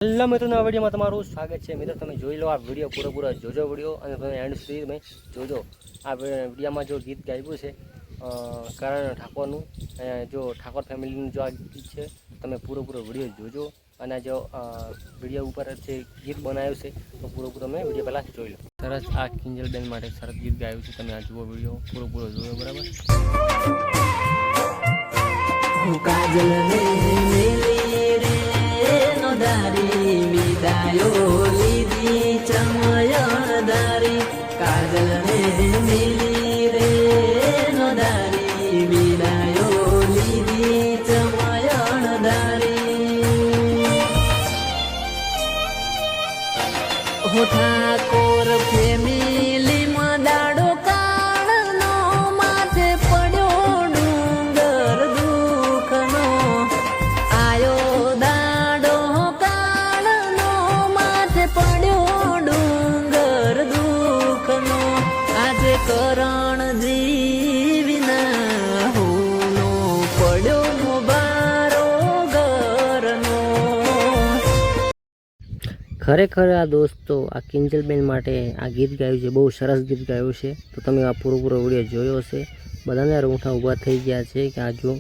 Hello મિત્રો, નવા વિડીયોમાં તમારું સ્વાગત છે। મિત્રો તમે જોઈ લો આ વિડીયો પૂરો જોજો વિડીયો અને તમે એન્ડ સુધી તમે જોજો। આ વિડીયોમાં જો ગીત ગાયું છે કરણ ઠાકોરનું, જો ઠાકોર ફેમિલીનું જો આ ગીત છે તમે પૂરો વિડીયો જોજો। અને જો વિડીયો ઉપર જે ગીત બનાવ્યું છે તો પૂરો તમે વિડીયો પહેલાં જોઈ લો। સરસ આ કિંજલબેન માટે સરસ ગીત ગાયું છે, તમે આ જુઓ વિડીયો પૂરો જોયો, બરાબર। કાજલ દારી વિદાયો લીધી ચમયણદારી, કાજલ ને મિલી રે નોદારી વિદાયો લીધી ચમયણદારી। હો ઠાકોર ફેમિલી માં દાડો કાળનો માથે પડ્યો ડુંગર દુઃખનો, આયો કરણ જીવના હોનો પડ્યો મુબારો ઘરનો। ખરેખર આ દોસ્તો આ કિંજલબેન માટે આ ગીત ગાયું છે, બહુ સરસ ગીત ગાયું છે। તો તમે આ પૂરો વિડીયો જોયો હશે, બધાને રૂંઠા ઊભા થઈ ગયા છે કે આ જો